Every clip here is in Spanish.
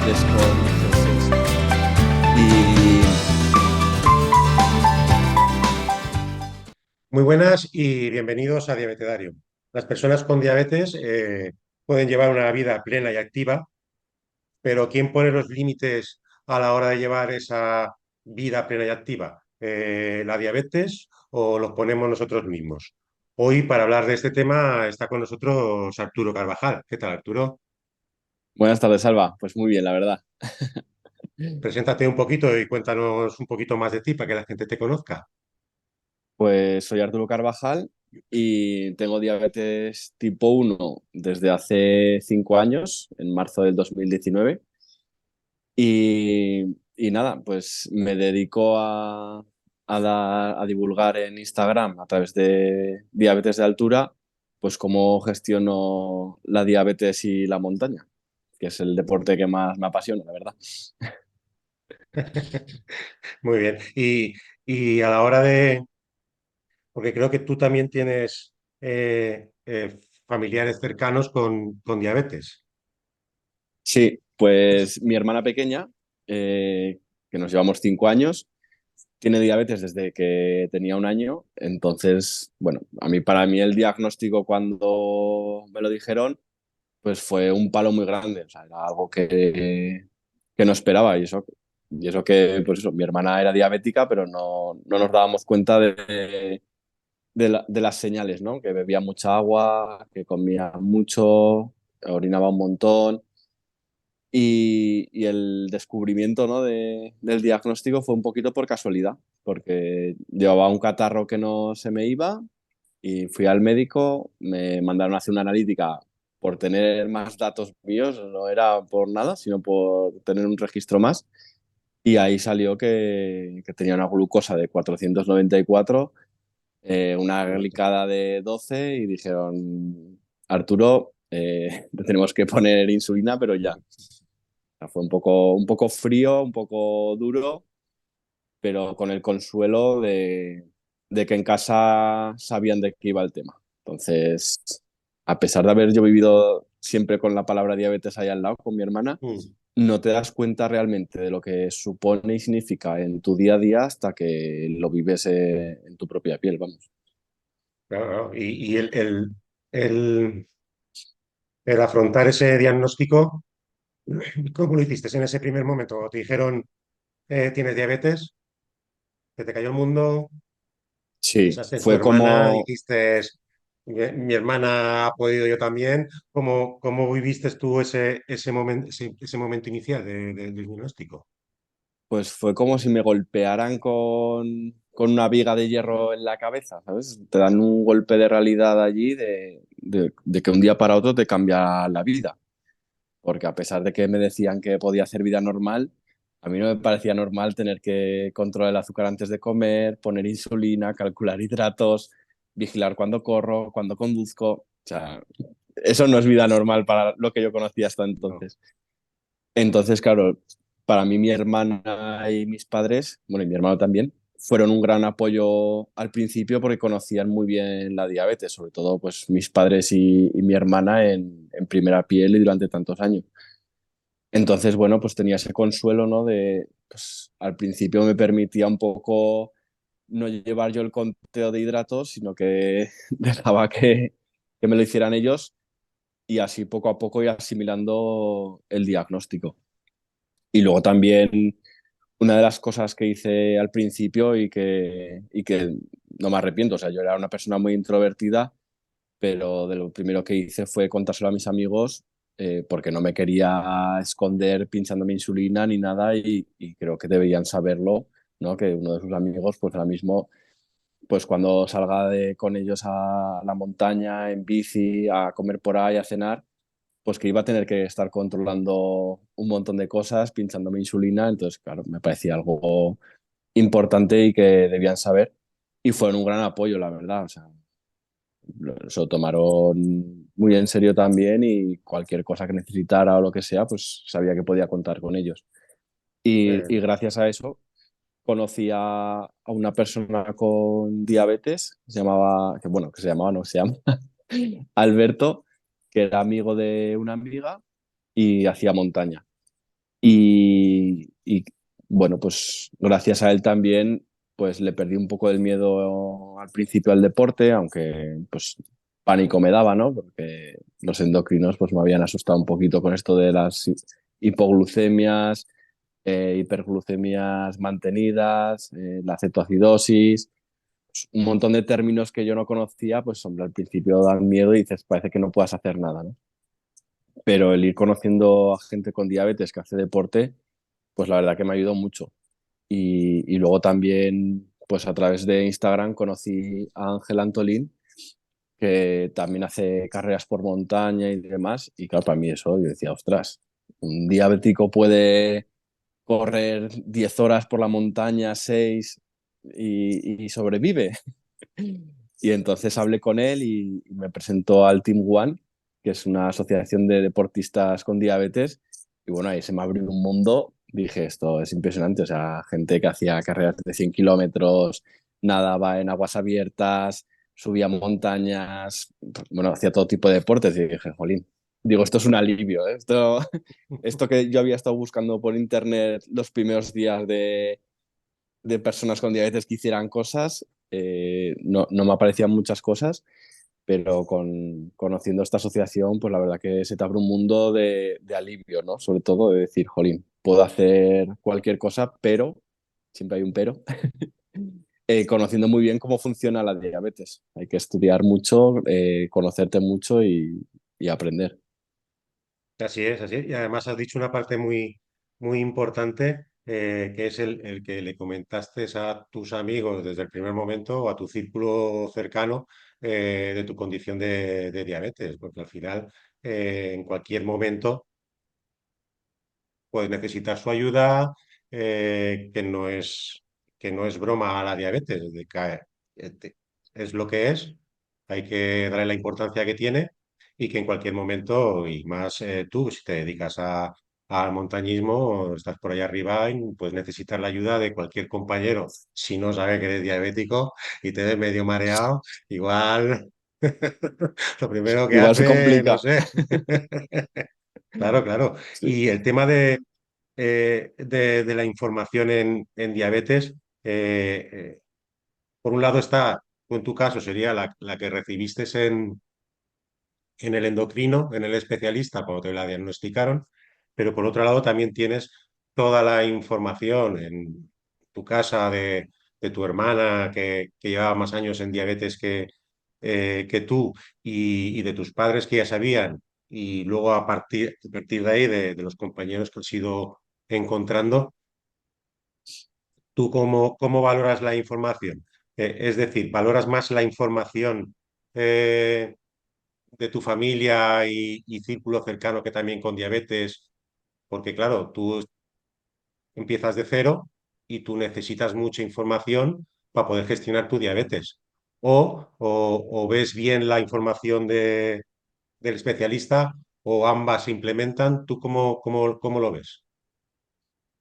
diabetes con Jesús. Y Muy buenas y bienvenidos a Diabetedario. Las personas con diabetes pueden llevar una vida plena y activa, pero ¿quién pone los límites a la hora de llevar esa vida plena y activa? ¿La diabetes o los ponemos nosotros mismos? Hoy, para hablar de este tema, está con nosotros Arturo Carvajal. ¿Qué tal, Arturo? buenas tardes, Alba. Pues muy bien, la verdad. Preséntate un poquito y cuéntanos un poquito más de ti para que la gente te conozca. Pues soy Arturo Carvajal y tengo diabetes tipo 1 desde hace 5 años, en marzo del 2019. Y nada, pues me dedico a divulgar en Instagram a través de Diabetes de Altura, pues cómo gestiono la diabetes y la montaña, que es el deporte que más me apasiona, la verdad. Muy bien. Y a la hora de, porque creo que tú también tienes familiares cercanos con diabetes. Sí, pues mi hermana pequeña, que nos llevamos 5 años, tiene diabetes desde que tenía 1 año. Entonces, bueno, para mí el diagnóstico cuando me lo dijeron, pues fue un palo muy grande. O sea, era algo que no esperaba. Y eso que, pues eso, mi hermana era diabética, pero no nos dábamos cuenta de las señales, ¿no? Que bebía mucha agua, que comía mucho, orinaba un montón. Y el descubrimiento, ¿no? del diagnóstico fue un poquito por casualidad, porque llevaba un catarro que no se me iba y fui al médico, me mandaron a hacer una analítica por tener más datos míos, no era por nada, sino por tener un registro más. Y ahí salió que tenía una glucosa de 494, una glicada de 12 y dijeron, Arturo, te tenemos que poner insulina, pero ya. Sea, fue un poco frío, un poco duro, pero con el consuelo de que en casa sabían de qué iba el tema. Entonces, a pesar de haber yo vivido siempre con la palabra diabetes ahí al lado, con mi hermana, Mm, no te das cuenta realmente de lo que supone y significa en tu día a día hasta que lo vives en tu propia piel, vamos. claro, claro. Y el- el afrontar ese diagnóstico, ¿cómo lo hiciste en ese primer momento? Cuando te dijeron, tienes diabetes, que te cayó el mundo, Sí, pensaste en tu fue hermana, como, dijiste, mi hermana ha podido, yo también. ¿Cómo viviste tú ese momento inicial del diagnóstico? Pues fue como si me golpearan con una viga de hierro en la cabeza, ¿sabes? Te dan un golpe de realidad allí de que un día para otro te cambia la vida. Porque a pesar de que me decían que podía hacer vida normal, a mí no me parecía normal tener que controlar el azúcar antes de comer, poner insulina, calcular hidratos, vigilar cuando corro, cuando conduzco. O sea, eso no es vida normal para lo que yo conocía hasta No. entonces. Entonces, claro, para mí mi hermana y mis padres, bueno, y mi hermano también, fueron un gran apoyo al principio porque conocían muy bien la diabetes, sobre todo pues mis padres y mi hermana en primera piel y durante tantos años. Entonces, bueno, pues tenía ese consuelo, ¿no? Pues al principio me permitía un poco no llevar yo el conteo de hidratos, sino que dejaba que me lo hicieran ellos y así poco a poco ir asimilando el diagnóstico. Y luego también una de las cosas que hice al principio y que no me arrepiento, o sea, yo era una persona muy introvertida, pero de lo primero que hice fue contárselo a mis amigos porque no me quería esconder pinchándome insulina ni nada y creo que deberían saberlo, ¿no? Que uno de sus amigos, pues ahora mismo, pues cuando salga con ellos a la montaña, en bici, a comer por ahí, a cenar, pues que iba a tener que estar controlando un montón de cosas, pinchándome insulina, entonces, claro, me parecía algo importante y que debían saber. Y fueron un gran apoyo, la verdad. O sea, se lo tomaron muy en serio también y cualquier cosa que necesitara o lo que sea, pues sabía que podía contar con ellos. Y gracias a eso conocí a una persona con diabetes, que se llamaba, no, se llama Alberto, que era amigo de una amiga y hacía montaña. Y bueno, pues gracias a él también, pues le perdí un poco el miedo al principio al deporte, aunque pues pánico me daba, ¿no? Porque los endocrinos pues me habían asustado un poquito con esto de las hipoglucemias, hiperglucemias mantenidas, la cetoacidosis, pues, un montón de términos que yo no conocía, pues hombre, al principio dan miedo y dices, parece que no puedas hacer nada, ¿no? Pero el ir conociendo a gente con diabetes que hace deporte, pues la verdad que me ayudó mucho. Y luego también, pues a través de Instagram conocí a Ángel Antolín, que también hace carreras por montaña y demás. Y claro, para mí eso, yo decía, ostras, un diabético puede correr 10 horas por la montaña, 6 y sobrevive. Y entonces hablé con él y me presentó al Team One, que es una asociación de deportistas con diabetes. Y bueno, ahí se me abrió un mundo. Dije, esto es impresionante. O sea, gente que hacía carreras de 100 kilómetros, nadaba en aguas abiertas, subía montañas, bueno, hacía todo tipo de deportes. Y dije, jolín, digo, esto es un alivio, ¿eh? Esto que yo había estado buscando por internet los primeros días de personas con diabetes que hicieran cosas, no me aparecían muchas cosas, pero conociendo esta asociación, pues la verdad que se te abre un mundo de alivio, ¿no? Sobre todo de decir, jolín, puedo hacer cualquier cosa, pero, siempre hay un pero, conociendo muy bien cómo funciona la diabetes. Hay que estudiar mucho, conocerte mucho y aprender. Así es, así es. Y además has dicho una parte muy importante, que es el que le comentaste a tus amigos desde el primer momento o a tu círculo cercano, de tu condición de diabetes, porque al final, en cualquier momento puedes necesitar su ayuda, que no es broma a la diabetes, eh, te- es lo que es, hay que darle la importancia que tiene y que en cualquier momento, y más tú, si te dedicas al montañismo, estás por allá arriba y puedes necesitar la ayuda de cualquier compañero. Si no sabe que eres diabético y te ves medio mareado, igual lo primero que Igual se hace, no complica. sé. Claro, claro. Sí. Y el tema de la información en diabetes, por un lado está, tú en tu caso sería la que recibiste en el endocrino, en el especialista, cuando te la diagnosticaron, pero por otro lado también tienes toda la información en tu casa de tu hermana que llevaba más años en diabetes que tú y de tus padres que ya sabían y luego a partir de ahí de los compañeros que has ido encontrando. ¿Tú cómo valoras la información? Es decir, ¿valoras más la información eh, de tu familia y círculo cercano que también con diabetes? Porque claro, tú empiezas de cero y tú necesitas mucha información para poder gestionar tu diabetes. O ves bien la información del especialista o ambas se implementan. ¿Tú cómo lo ves?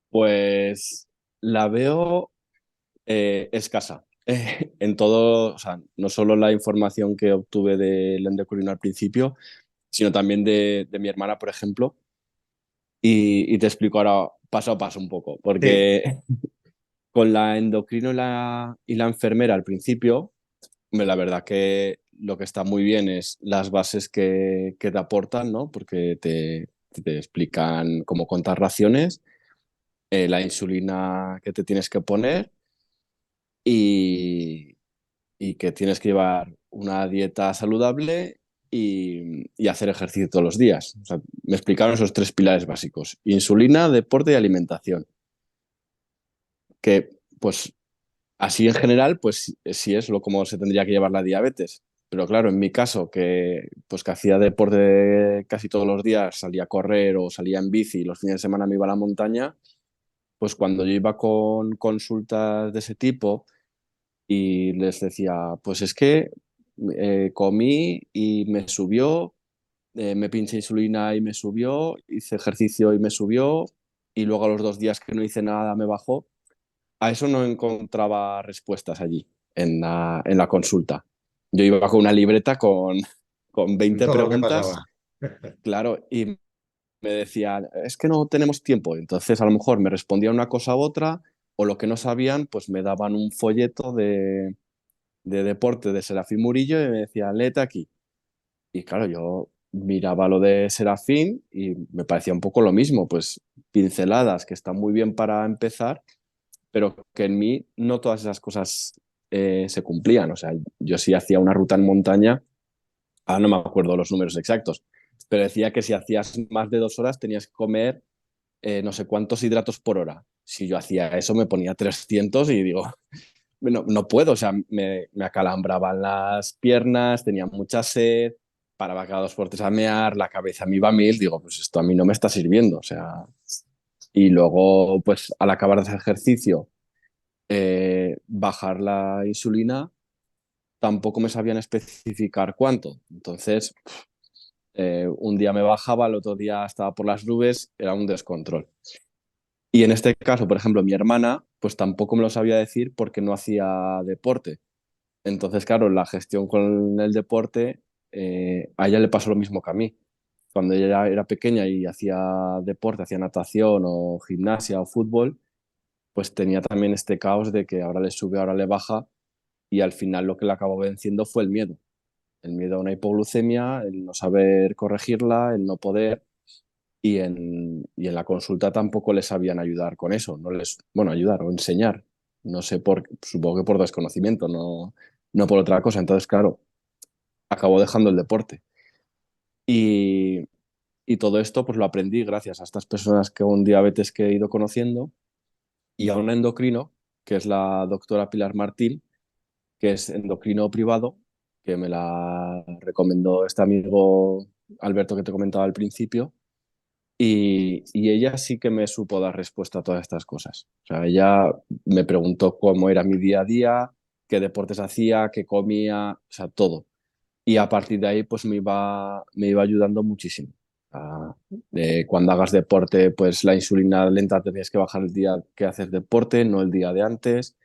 Pues la veo escasa. En todo, o sea, no solo la información que obtuve del endocrino al principio, sino también de mi hermana, por ejemplo. Y te explico ahora paso a paso un poco, Sí, porque con la endocrino y la enfermera al principio, hombre, la verdad que lo que está muy bien es las bases que te aportan, ¿no? Porque te explican cómo contar raciones, la insulina que te tienes que poner y, y que tienes que llevar una dieta saludable y hacer ejercicio todos los días. O sea, me explicaron esos tres pilares básicos: insulina, deporte y alimentación. Que, pues, así en general, pues sí es lo como se tendría que llevar la diabetes. Pero claro, en mi caso, que hacía deporte casi todos los días, salía a correr o salía en bici y los fines de semana me iba a la montaña, pues cuando yo iba con consultas de ese tipo, y les decía, pues es que comí y me subió, me pinché insulina y me subió, hice ejercicio y me subió, y luego a los 2 días que no hice nada me bajó. A eso no encontraba respuestas allí, en la consulta. Yo iba con una libreta con 20 todo lo que preguntas, pasaba. claro, y me decían, es que no tenemos tiempo. Entonces, a lo mejor me respondían una cosa u otra, o lo que no sabían, pues me daban un folleto de deporte de Serafín Murillo y me decían, léete aquí. Y claro, yo miraba lo de Serafín y me parecía un poco lo mismo, pues pinceladas que están muy bien para empezar, pero que en mí no todas esas cosas se cumplían. O sea, yo sí hacía una ruta en montaña, ahora no me acuerdo los números exactos, pero decía que si hacías más de 2 horas tenías que comer no sé cuántos hidratos por hora. Si yo hacía eso me ponía 300 y digo, no puedo, o sea, me acalambraban las piernas, tenía mucha sed, paraba cada 2 por 3 a mear, la cabeza me iba a mil, digo, pues esto a mí no me está sirviendo, o sea, y luego, pues al acabar de hacer ejercicio, bajar la insulina, tampoco me sabían especificar cuánto, entonces un día me bajaba, el otro día estaba por las nubes, era un descontrol. Y en este caso, por ejemplo, mi hermana, pues tampoco me lo sabía decir porque no hacía deporte. Entonces, claro, la gestión con el deporte, a ella le pasó lo mismo que a mí. Cuando ella era pequeña y hacía deporte, hacía natación o gimnasia o fútbol, pues tenía también este caos de que ahora le sube, ahora le baja, y al final lo que le acabó venciendo fue el miedo. El miedo a una hipoglucemia, el no saber corregirla, el no poder, y en la consulta tampoco les sabían ayudar con eso, no les, bueno, ayudar o enseñar. No sé por, supongo que por desconocimiento, no por otra cosa. Entonces, claro, acabó dejando el deporte. Y, y todo esto pues lo aprendí gracias a estas personas con diabetes que he ido conociendo y a un endocrino, que es la doctora Pilar Martín, que es endocrino privado, que me la recomendó este amigo Alberto que te comentaba al principio. Y ella sí que me supo dar respuesta a todas estas cosas. O sea, ella me preguntó cómo era mi día a día, qué deportes hacía, qué comía, o sea, todo. Y a partir de ahí, pues me iba ayudando muchísimo. Ah, cuando hagas deporte, pues la insulina lenta te tienes que bajar el día que haces deporte, no el día de antes.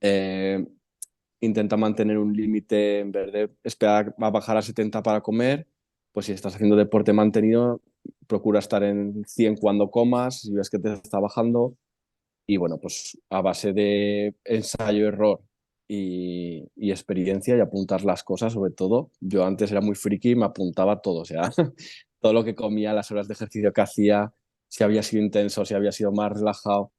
Eh, Intenta mantener un límite en vez de esperar a bajar a 70 para comer, pues si estás haciendo deporte mantenido, procura estar en 100 cuando comas, si ves que te está bajando, y bueno, pues a base de ensayo-error y experiencia y apuntar las cosas, sobre todo. Yo antes era muy friki y me apuntaba todo, o sea, todo lo que comía, las horas de ejercicio que hacía, si había sido intenso, si había sido más relajado.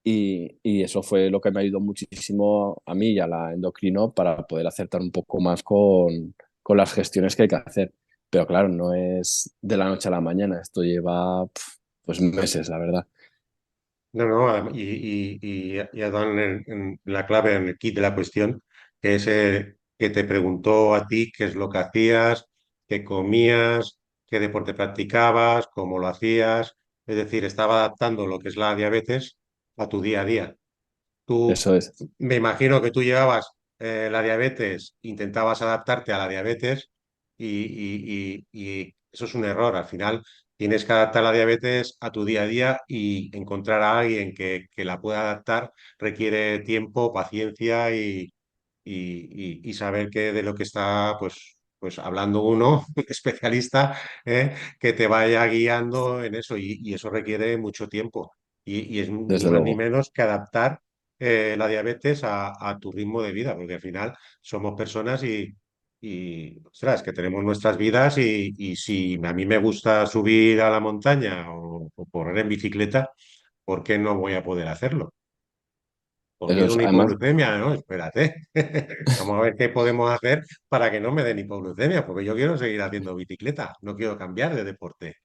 Y eso fue lo que me ayudó muchísimo a mí y a la endocrino para poder acertar un poco más con las gestiones que hay que hacer. Pero claro, no es de la noche a la mañana, esto lleva pues meses, la verdad. No, no, y has dado en la clave, en el kit de la cuestión, que es que te preguntó a ti qué es lo que hacías, qué comías, qué deporte practicabas, cómo lo hacías. Es decir, estaba adaptando lo que es la diabetes a tu día a día. Tú, Eso es, me imagino que tú llevabas la diabetes, intentabas adaptarte a la diabetes y eso es un error. Al final tienes que adaptar la diabetes a tu día a día y encontrar a alguien que la pueda adaptar requiere tiempo, paciencia y saber que de lo que está pues hablando uno, especialista, que te vaya guiando en eso y eso requiere mucho tiempo. Y es ni desde más ni luego. menos que adaptar la diabetes a tu ritmo de vida, porque al final somos personas ostras, que tenemos nuestras vidas y si a mí me gusta subir a la montaña o correr en bicicleta, ¿por qué no voy a poder hacerlo? Por Eso miedo a es, una además, hipoglucemia, ¿no? Espérate. Vamos a ver qué podemos hacer para que no me den hipoglucemia, porque yo quiero seguir haciendo bicicleta, no quiero cambiar de deporte.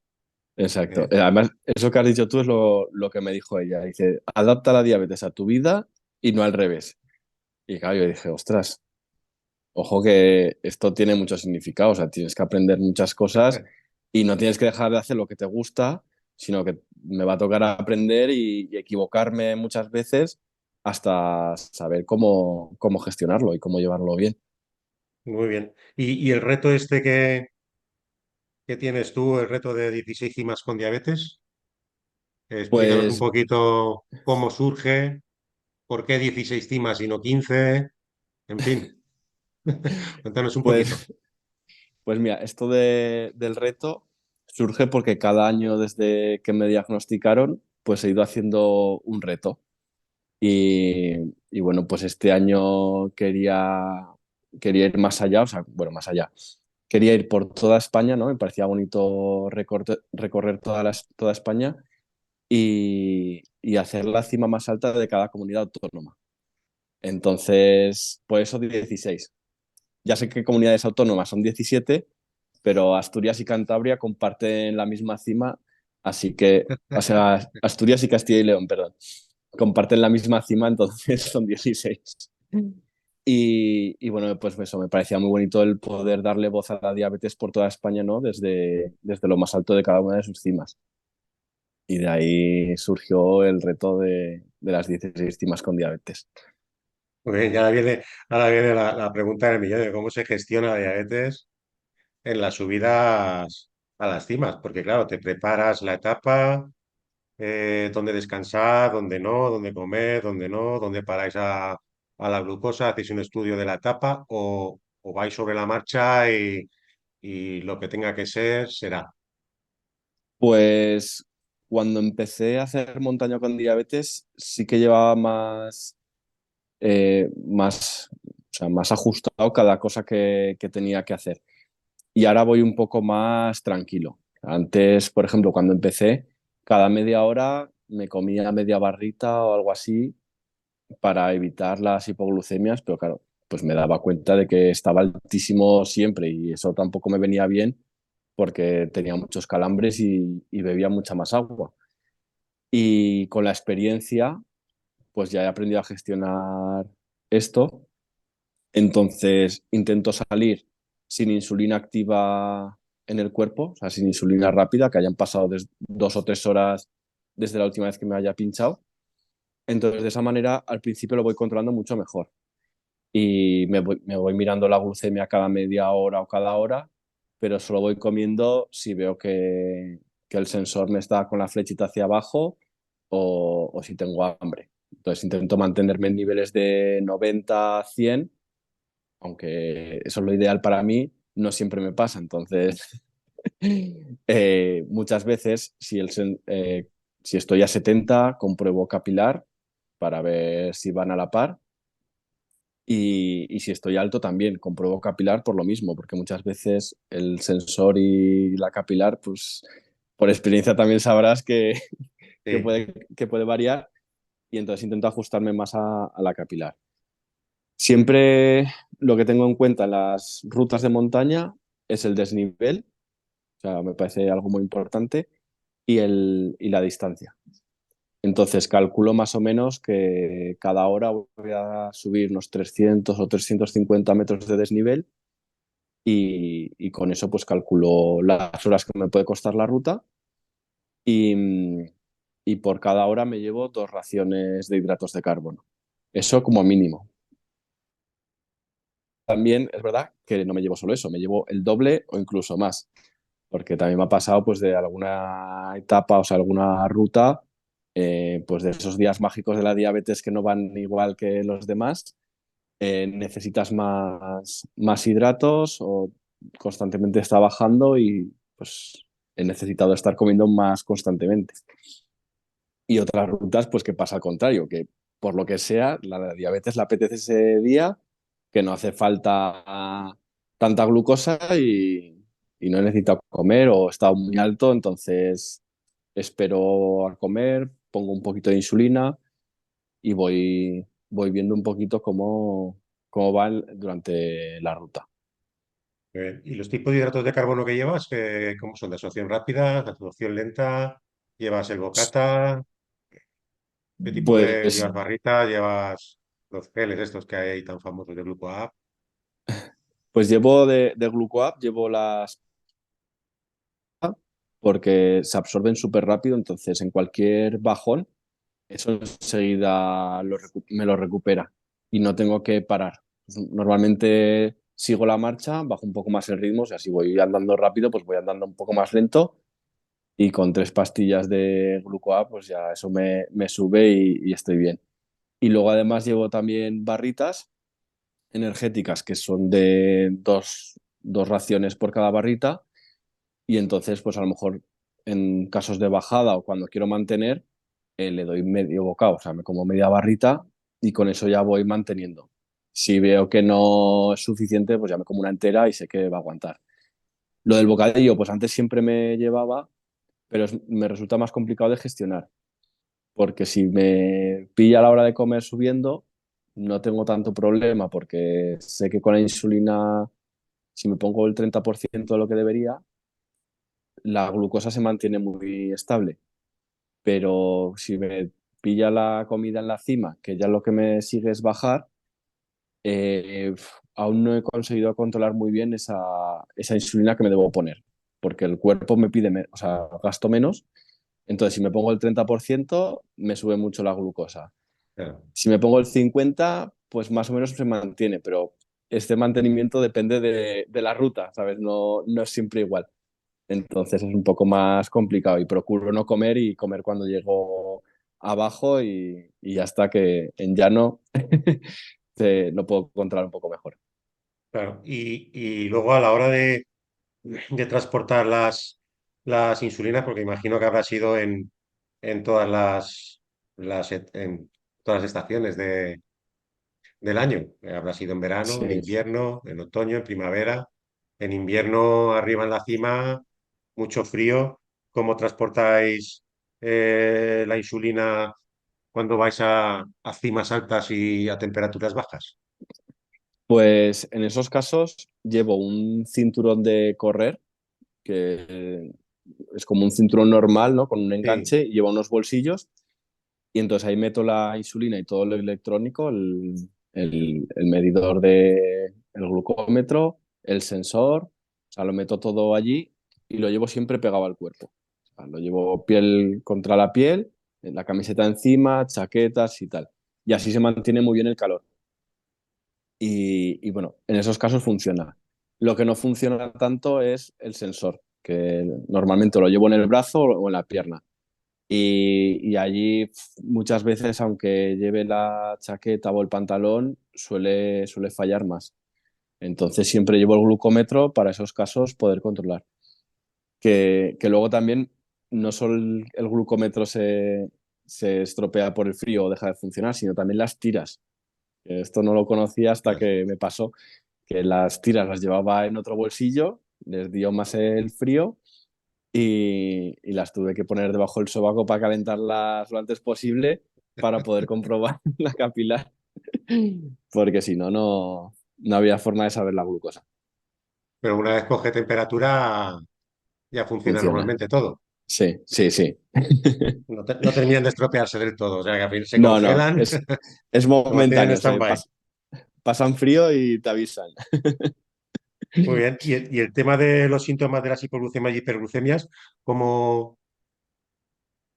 exacto. ¿Eh? Además, eso que has dicho tú es lo que me dijo ella. Dice, adapta la diabetes a tu vida y no al revés. Y claro, yo dije, ostras, ojo que esto tiene mucho significado, o sea, tienes que aprender muchas cosas y no tienes que dejar de hacer lo que te gusta, sino que me va a tocar aprender y equivocarme muchas veces hasta saber cómo gestionarlo y cómo llevarlo bien. Muy bien. Y el reto este que tienes tú, el reto de 16 cimas con diabetes? Explícanos un Pues, poquito cómo surge, por qué 16 cimas y no 15, en fin, cuéntanos un poquito. pues, pues mira, del reto surge porque cada año desde que me diagnosticaron, pues he ido haciendo un reto. Y bueno, pues este año quería ir más allá, o sea, bueno, más allá. Quería ir por toda España, ¿no? Me parecía bonito recorrer toda España y hacer la cima más alta de cada comunidad autónoma. Entonces, por eso 16. Ya sé que comunidades autónomas son 17, pero Asturias y Cantabria comparten la misma cima, así que, o sea, Asturias y Castilla y León, perdón, comparten la misma cima, entonces son 16. Y bueno, pues eso, me parecía muy bonito el poder darle voz a la diabetes por toda España, ¿no? Desde lo más alto de cada una de sus cimas. Y de ahí surgió el reto de las 16 cimas con diabetes. Muy bien, ya ahora viene la pregunta del millón de cómo se gestiona la diabetes en las subidas a las cimas, porque claro, te preparas la etapa, dónde descansar, dónde no, dónde comer, dónde no, dónde paráis a la glucosa, hacéis un estudio de la etapa o vais sobre la marcha y lo que tenga que ser será. Pues cuando empecé a hacer montaña con diabetes, sí que llevaba o sea, más ajustado cada cosa que tenía que hacer. Y ahora voy un poco más tranquilo. Antes, por ejemplo, cuando empecé, cada media hora me comía media barrita o algo así para evitar las hipoglucemias, pero claro, pues me daba cuenta de que estaba altísimo siempre y eso tampoco me venía bien porque tenía muchos calambres y bebía mucha más agua. Y con la experiencia, pues ya he aprendido a gestionar esto. Entonces intento salir sin insulina activa en el cuerpo, o sea, sin insulina rápida, que hayan pasado 2 o 3 horas desde la última vez que me haya pinchado. Entonces, de esa manera, al principio lo voy controlando mucho mejor. Y me voy mirando la glucemia cada media hora o cada hora, pero solo voy comiendo si veo que el sensor me está con la flechita hacia abajo o si tengo hambre. Entonces intento mantenerme en niveles de 90, 100, aunque eso es lo ideal para mí, no siempre me pasa. Entonces, muchas veces, si estoy a 70, compruebo capilar para ver si van a la par. Y si estoy alto también, compruebo capilar por lo mismo, porque muchas veces el sensor y la capilar, pues por experiencia también sabrás que Sí. puede variar y entonces intento ajustarme más a la capilar. Siempre lo que tengo en cuenta en las rutas de montaña es el desnivel, o sea, me parece algo muy importante, y la distancia. Entonces calculo más o menos que cada hora voy a subir unos 300 o 350 metros de desnivel y con eso pues calculo las horas que me puede costar la ruta y, y por cada hora me llevo 2 raciones de hidratos de carbono. Eso como mínimo. También es verdad que no me llevo solo eso, me llevo el doble o incluso más, porque también me ha pasado pues de alguna etapa, o sea, alguna ruta, pues de esos días mágicos de la diabetes que no van igual que los demás, necesitas más hidratos o constantemente está bajando y pues he necesitado estar comiendo más constantemente. Y otras rutas, pues que pasa al contrario, que por lo que sea, la diabetes la apetece ese día, que no hace falta tanta glucosa y no he necesitado comer o he estado muy alto, entonces espero a comer, pongo un poquito de insulina y voy viendo un poquito cómo van durante la ruta. ¿Y los tipos de hidratos de carbono que llevas, cómo son? ¿De absorción rápida, de absorción lenta? ¿Llevas el bocata? ¿Qué tipo de Pues, llevas barritas? ¿Llevas los geles estos que hay tan famosos de Glucoa? pues llevo de GlucoApp, llevo las porque se absorben súper rápido, entonces en cualquier bajón, eso enseguida me lo recupera y no tengo que parar. Normalmente sigo la marcha, bajo un poco más el ritmo, o sea, si voy andando rápido, pues voy andando un poco más lento y con 3 pastillas de glucoa, pues ya eso me sube y estoy bien. Y luego además llevo también barritas energéticas que son de dos raciones por cada barrita y entonces pues a lo mejor en casos de bajada o cuando quiero mantener, le doy medio bocado, o sea, me como media barrita y con eso ya voy manteniendo. Si veo que no es suficiente, pues ya me como una entera y sé que va a aguantar. Lo del bocadillo, pues antes siempre me llevaba, pero me resulta más complicado de gestionar, porque si me pilla a la hora de comer subiendo, no tengo tanto problema, porque sé que con la insulina, si me pongo el 30% de lo que debería, la glucosa se mantiene muy estable. Pero si me pilla la comida en la cima, que ya lo que me sigue es bajar, aún no he conseguido controlar muy bien esa insulina que me debo poner, porque el cuerpo me pide, o sea, gasto menos. Entonces, si me pongo el 30%, me sube mucho la glucosa. Claro, Si me pongo el 50%, pues más o menos se mantiene, pero este mantenimiento depende de la ruta, ¿sabes? No, no es siempre igual. Entonces es un poco más complicado y procuro no comer y comer cuando llego abajo y hasta que en llano lo puedo controlar un poco mejor. claro. Y luego a la hora de transportar las insulinas, porque imagino que habrá sido en todas en todas las estaciones del año. Habrá sido en verano, en Sí. invierno, en otoño, en primavera. En invierno, arriba en la cima, mucho frío. ¿Cómo transportáis la insulina cuando vais a cimas altas y a temperaturas bajas? Pues en esos casos llevo un cinturón de correr, que es como un cinturón normal, ¿no? Con un Sí, enganche y lleva unos bolsillos. Y entonces ahí meto la insulina y todo lo electrónico, el medidor de el glucómetro, el sensor, o sea, lo meto todo allí y lo llevo siempre pegado al cuerpo. O sea, lo llevo piel contra la piel, la camiseta encima, chaquetas y tal. Y así se mantiene muy bien el calor. Y bueno, en esos casos funciona. Lo que no funciona tanto es el sensor, que normalmente lo llevo en el brazo o en la pierna. Y allí muchas veces, aunque lleve la chaqueta o el pantalón, suele fallar más. Entonces siempre llevo el glucómetro para esos casos poder controlar. Que luego también no solo el glucómetro se estropea por el frío o deja de funcionar, sino también las tiras. Esto no lo conocía hasta ostras. que me pasó, que las tiras las llevaba en otro bolsillo, les dio más el frío y las tuve que poner debajo del sobaco para calentarlas lo antes posible para poder comprobar la capilar, porque si no, no había forma de saber la glucosa. Pero una vez coge temperatura, ya funciona Funciona. normalmente todo. Sí, sí, sí. No terminan de estropearse del todo, o sea que al fin se No, no, congelan, es lo mantienen en momentáneo. stand-by. Pasan frío y te avisan. Muy bien. Y el tema de los síntomas de las hipoglucemias y hiperglucemias, ¿cómo,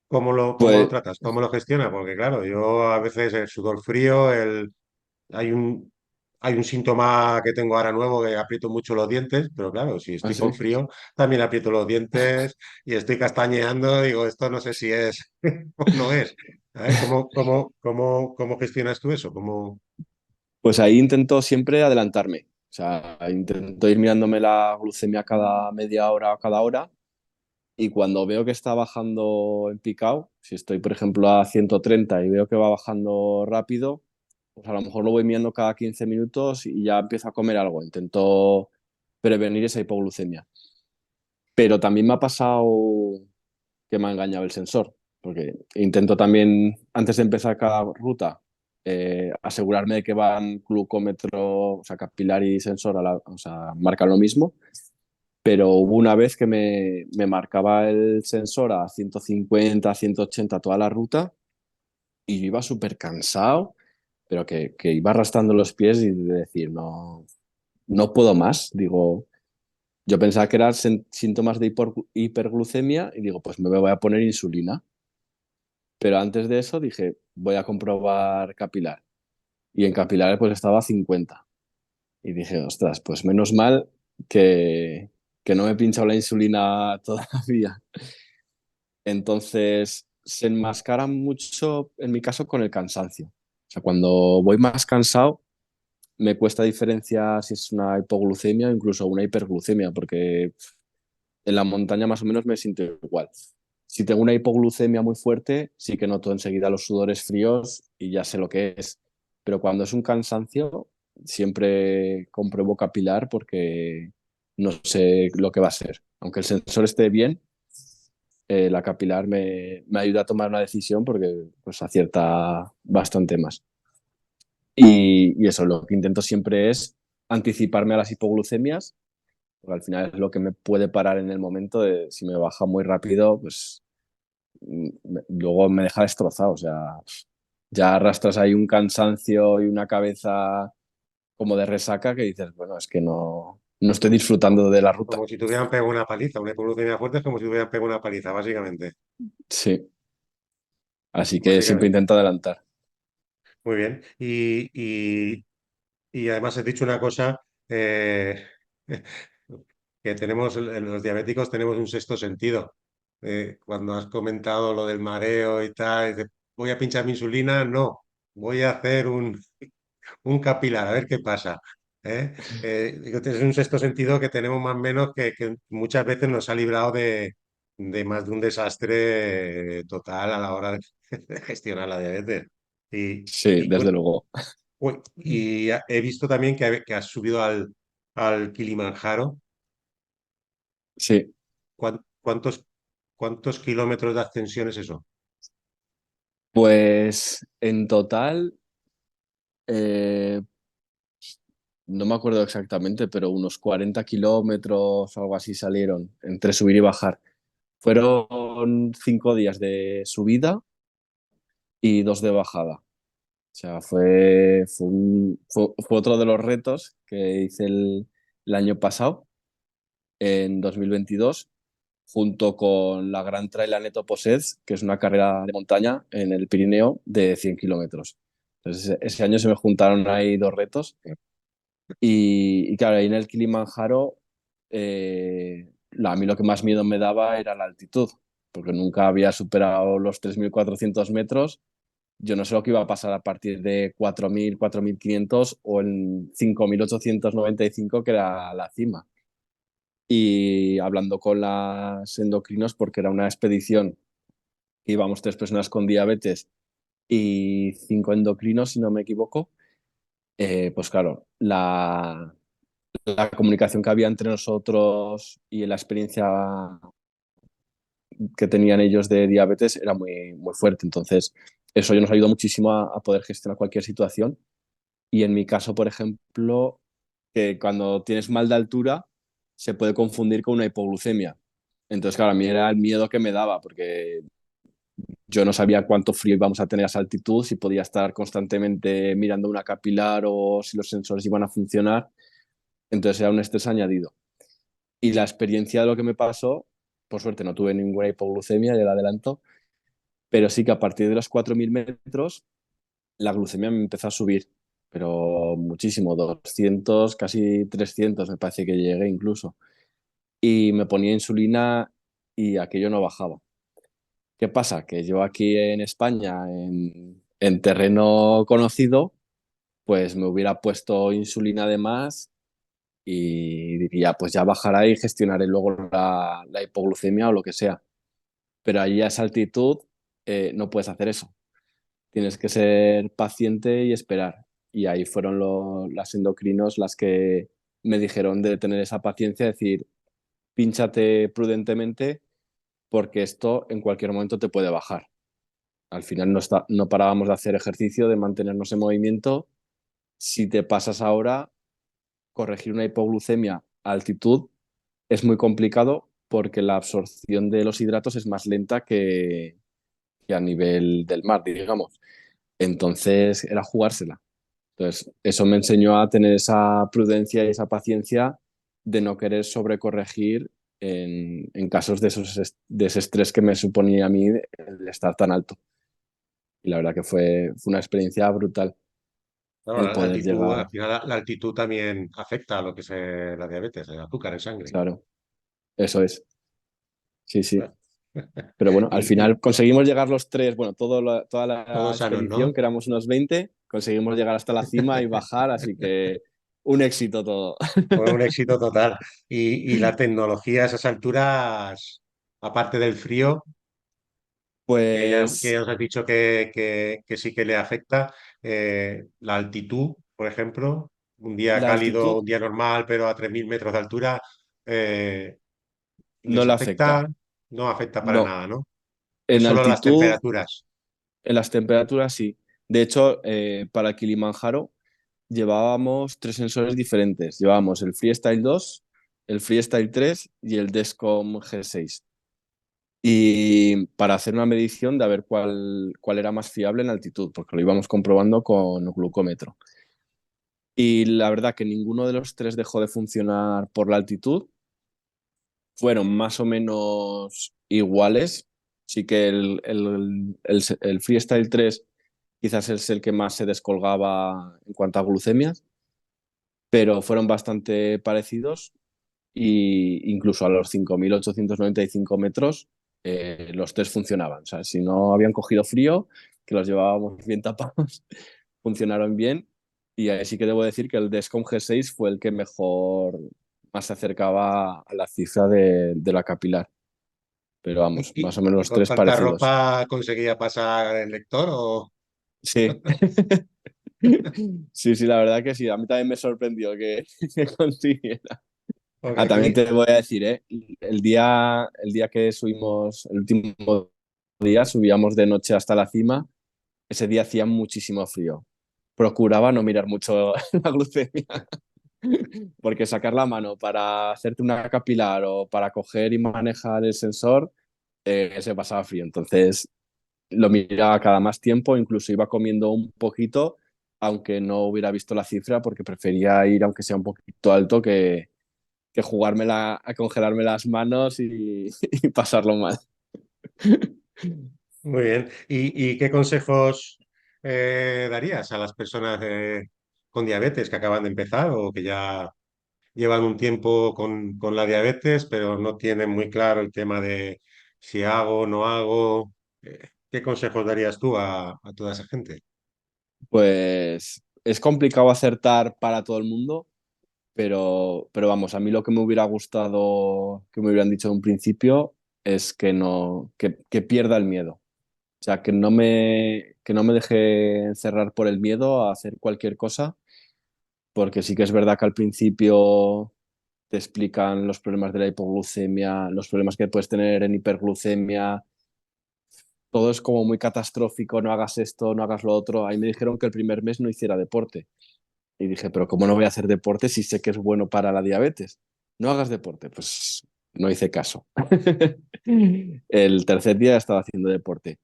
cómo lo Pues tratas? ¿Cómo lo gestionas? Porque claro, yo a veces el sudor frío, hay un, hay un síntoma que tengo ahora nuevo que aprieto mucho los dientes, pero claro, si estoy con así. frío, también aprieto los dientes y estoy castañeando, digo, esto no sé si es o no es. ¿Sabes? ¿Cómo gestionas tú eso? Pues ahí intento siempre adelantarme. O sea, intento ir mirándome la glucemia cada media hora o cada hora. Y cuando veo que está bajando en picado, si estoy, por ejemplo, a 130 y veo que va bajando rápido, pues a lo mejor lo voy mirando cada 15 minutos y ya empiezo a comer algo. Intento prevenir esa hipoglucemia. Pero también me ha pasado que me ha engañado el sensor, porque intento también, antes de empezar cada ruta, asegurarme de que van glucómetro, o sea, capilar y sensor, o sea, marcan lo mismo, pero hubo una vez que me marcaba el sensor a 150, 180 toda la ruta y yo iba súper cansado, pero que iba arrastrando los pies y de decir, no, no puedo más. Digo, yo pensaba que eran síntomas de hiperglucemia y digo, pues me voy a poner insulina. Pero antes de eso dije, voy a comprobar capilar. Y en capilares pues estaba a 50. Y dije, ostras, pues menos mal que no me he pinchado la insulina todavía. Entonces se enmascara mucho, en mi caso, con el cansancio. O sea, cuando voy más cansado, me cuesta diferenciar si es una hipoglucemia o incluso una hiperglucemia, porque en la montaña más o menos me siento igual. Si tengo una hipoglucemia muy fuerte, sí que noto enseguida los sudores fríos y ya sé lo que es. Pero cuando es un cansancio, siempre compruebo capilar porque no sé lo que va a ser. Aunque el sensor esté bien, la capilar me ayuda a tomar una decisión porque pues acierta bastante más. Y eso, lo que intento siempre es anticiparme a las hipoglucemias, porque al final es lo que me puede parar en el momento de si me baja muy rápido, pues luego me deja destrozado. O sea, ya arrastras ahí un cansancio y una cabeza como de resaca que dices, bueno, es que no estoy disfrutando de la ruta. Como si te hubieran pegado una paliza. Una hipoglucemia fuerte es como si te hubieran pegado una paliza, básicamente. Sí, así que siempre Básicamente. intento adelantar. Muy bien. Y además has dicho una cosa, que tenemos, los diabéticos tenemos un sexto sentido. Cuando has comentado lo del mareo y tal, dices, voy a pinchar mi insulina, no, voy a hacer un capilar, a ver qué pasa. Digo, es un sexto sentido que tenemos más o menos que muchas veces nos ha librado de más de un desastre total a la hora de gestionar la diabetes. Sí, desde Bueno, luego. uy, y he visto también que has subido al Kilimanjaro. Sí, ¿Cuántos kilómetros de ascensión es eso? pues en total, eh, no me acuerdo exactamente, pero unos 40 kilómetros o algo así salieron entre subir y bajar. Fueron 5 días de subida y 2 de bajada. O sea, fue otro de los retos que hice el año pasado, en 2022, junto con la Gran Trail Aneto Possets, que es una carrera de montaña en el Pirineo de 100 kilómetros. Entonces, ese año se me juntaron ahí dos retos. Y claro, ahí en el Kilimanjaro, a mí lo que más miedo me daba era la altitud, porque nunca había superado los 3.400 metros. Yo no sé lo que iba a pasar a partir de 4.000, 4.500 o en 5.895, que era la cima. Y hablando con las endocrinos, porque era una expedición, íbamos 3 personas con diabetes y 5 endocrinos, si no me equivoco, pues claro, la comunicación que había entre nosotros y la experiencia que tenían ellos de diabetes era muy, muy fuerte. Entonces, eso ya nos ayudó muchísimo a poder gestionar cualquier situación. Y en mi caso, por ejemplo, que cuando tienes mal de altura se puede confundir con una hipoglucemia. Entonces, claro, a mí era el miedo que me daba, porque yo no sabía cuánto frío íbamos a tener a esa altitud, si podía estar constantemente mirando una capilar o si los sensores iban a funcionar. Entonces era un estrés añadido. Y la experiencia de lo que me pasó, por suerte no tuve ninguna hipoglucemia, ya lo adelanto, pero sí que a partir de los 4.000 metros la glucemia me empezó a subir, pero muchísimo, 200, casi 300 me parece que llegué incluso. Y me ponía insulina y aquello no bajaba. ¿Qué pasa? Que yo aquí en España, en terreno conocido, pues me hubiera puesto insulina de más y diría, pues ya bajará y gestionaré luego la hipoglucemia o lo que sea. Pero allí a esa altitud no puedes hacer eso. Tienes que ser paciente y esperar. Y ahí fueron las endocrinos las que me dijeron de tener esa paciencia, decir, pínchate prudentemente porque esto en cualquier momento te puede bajar. Al final no parábamos de hacer ejercicio, de mantenernos en movimiento. Si te pasas ahora, corregir una hipoglucemia a altitud es muy complicado porque la absorción de los hidratos es más lenta que a nivel del mar, digamos. Entonces era jugársela. Entonces, eso me enseñó a tener esa prudencia y esa paciencia de no querer sobrecorregir en casos de ese estrés que me suponía a mí el estar tan alto. Y la verdad que fue una experiencia brutal Claro, el la poder altitud, llegar, al final la altitud también afecta a lo que es la diabetes, el azúcar en sangre. claro, eso es, sí, sí. Claro. Pero bueno, al Y final conseguimos llegar los tres, bueno, toda la todos sanos, ¿no? expedición, que éramos unos 20, conseguimos llegar hasta la cima y bajar, así que un éxito todo. Fue un éxito total. Y la tecnología a esas alturas, aparte del frío, que Pues ya os has dicho que sí que le afecta, la altitud, por ejemplo, un día la cálido, altitud un día normal, pero a 3.000 metros de altura, eh, no ¿les le afecta? afecta. No afecta para No, nada, ¿no? Es en solo las altitud, temperaturas. en las temperaturas sí. De hecho, para el Kilimanjaro llevábamos tres sensores diferentes. Llevábamos el Freestyle 2, el Freestyle 3 y el Descom G6. Y para hacer una medición de a ver cuál era más fiable en altitud, porque lo íbamos comprobando con glucómetro. Y la verdad que ninguno de los tres dejó de funcionar por la altitud. Fueron más o menos iguales. Sí que el Freestyle 3 quizás es el que más se descolgaba en cuanto a glucemias, pero fueron bastante parecidos y incluso a los 5.895 metros los test funcionaban. O sea, si no habían cogido frío, que los llevábamos bien tapados, funcionaron bien. Y ahí sí que debo decir que el Descom G6 fue el que mejor más se acercaba a la cifra de la capilar. Pero vamos, ¿Y, más o menos y los con tres tanta parecidos. ropa conseguía pasar el lector? ¿O Sí. Sí, sí, la verdad que sí. A mí también me sorprendió que consiguiera. porque Ah, también aquí, te voy a decir, ¿eh? El día que subimos, el último día, subíamos de noche hasta la cima, ese día hacía muchísimo frío. Procuraba no mirar mucho la glucemia, porque sacar la mano para hacerte una capilar o para coger y manejar el sensor, se pasaba frío. Entonces lo miraba cada más tiempo, incluso iba comiendo un poquito, aunque no hubiera visto la cifra, porque prefería ir, aunque sea un poquito alto, que jugármela a congelarme las manos y pasarlo mal. muy bien. ¿Y qué consejos darías a las personas con diabetes que acaban de empezar o que ya llevan un tiempo con la diabetes, pero no tienen muy claro el tema de si hago o no hago? ¿Qué consejos darías tú a toda esa gente? Pues es complicado acertar para todo el mundo, pero vamos, a mí lo que me hubiera gustado que me hubieran dicho de un principio es que no, que pierda el miedo. O sea, que no me deje encerrar por el miedo a hacer cualquier cosa, porque sí que es verdad que al principio te explican los problemas de la hipoglucemia, los problemas que puedes tener en hiperglucemia, todo es como muy catastrófico, no hagas esto, no hagas lo otro. Ahí me dijeron que el primer mes no hiciera deporte. Y dije, pero ¿cómo no voy a hacer deporte si sé que es bueno para la diabetes? No hagas deporte. Pues no hice caso. El tercer día estaba haciendo deporte.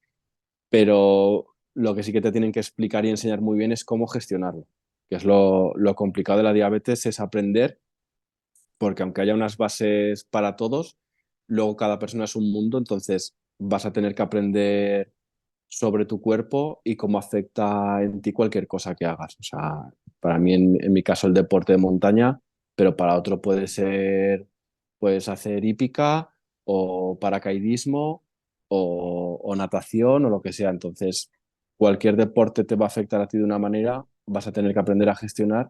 Pero lo que sí que te tienen que explicar y enseñar muy bien es cómo gestionarlo. Que es lo complicado de la diabetes, es aprender, porque aunque haya unas bases para todos, luego cada persona es un mundo, entonces vas a tener que aprender sobre tu cuerpo y cómo afecta en ti cualquier cosa que hagas. O sea, para mí, en mi caso, el deporte de montaña, pero para otro puede ser, puedes hacer hípica o paracaidismo o natación o lo que sea. Entonces, cualquier deporte te va a afectar a ti de una manera, vas a tener que aprender a gestionar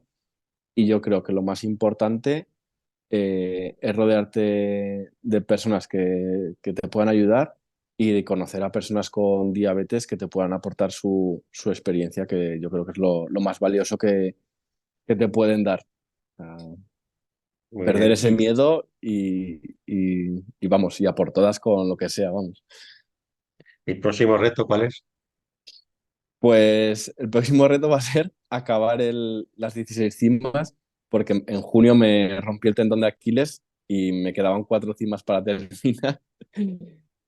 y yo creo que lo más importante es rodearte de personas que te puedan ayudar y de conocer a personas con diabetes que te puedan aportar su experiencia, que yo creo que es lo más valioso que te pueden dar. Uh, Muy Perder bien. ese miedo y vamos, y a por todas con lo que sea, vamos. ¿Y próximo reto cuál es? Pues el próximo reto va a ser acabar las 16 cimas, porque en junio me rompí el tendón de Aquiles y me quedaban 4 cimas para terminar.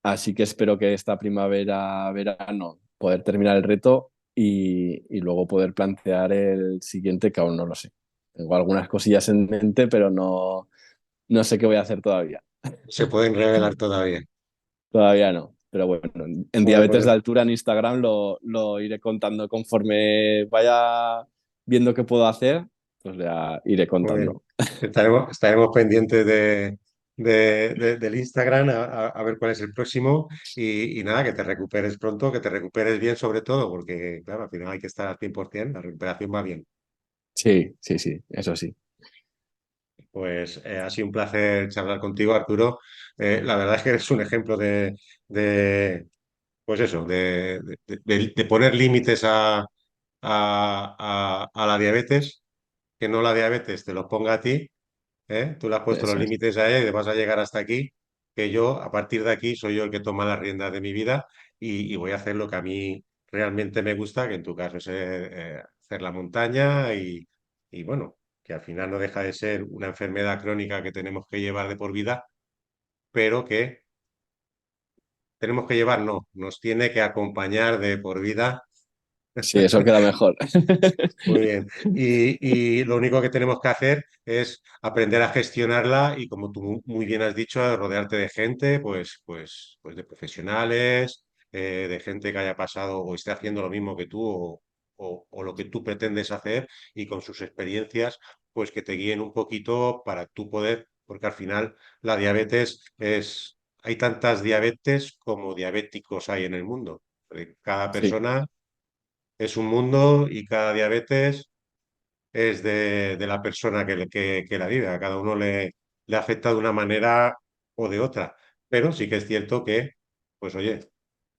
Así que espero que esta primavera, verano, poder terminar el reto y luego poder plantear el siguiente, que aún no lo sé. Tengo algunas cosillas en mente, pero no sé qué voy a hacer todavía. Se pueden revelar todavía. Todavía no. Pero bueno, en Bueno, Diabetes de pues Altura en Instagram lo iré contando conforme vaya viendo qué puedo hacer, pues ya iré muy bien. contando. Estaremos pendientes del Instagram a ver cuál es el próximo y nada, que te recuperes pronto, que te recuperes bien sobre todo, porque claro, al final hay que estar al 100%, la recuperación va bien. Sí, sí, sí, eso sí. Pues ha sido un placer charlar contigo, Arturo. La verdad es que eres un ejemplo de, pues eso, de poner límites a la diabetes, que no la diabetes te los ponga a ti, ¿eh? Tú le has puesto los Eso es. límites a ella y vas a llegar hasta aquí, que yo, a partir de aquí, soy yo el que toma las riendas de mi vida y voy a hacer lo que a mí realmente me gusta, que en tu caso es hacer la montaña y bueno, que al final no deja de ser una enfermedad crónica que tenemos que llevar de por vida, pero que tenemos que llevar, no, nos tiene que acompañar de por vida. Sí, eso queda mejor. Muy bien. Y lo único que tenemos que hacer es aprender a gestionarla y, como tú muy bien has dicho, a rodearte de gente, pues de profesionales, de gente que haya pasado o esté haciendo lo mismo que tú o lo que tú pretendes hacer y con sus experiencias, pues que te guíen un poquito para tú poder, porque al final la diabetes es, hay tantas diabetes como diabéticos hay en el mundo. Cada Sí, persona es un mundo y cada diabetes es de la persona que la vive. A cada uno le afecta de una manera o de otra. Pero sí que es cierto que, pues oye,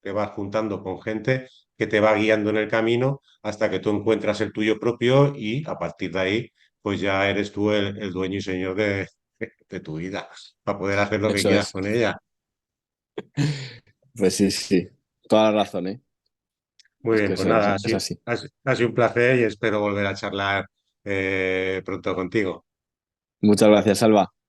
te vas juntando con gente que te va guiando en el camino hasta que tú encuentras el tuyo propio y a partir de ahí, pues ya eres tú el dueño y señor de tu vida para poder hacer lo que eso quieras es. con ella. Pues sí, sí. Toda la razón, ¿eh? Muy Es bien, que pues eso nada, es así. ha sido un placer y espero volver a charlar pronto contigo. Muchas gracias, Alba.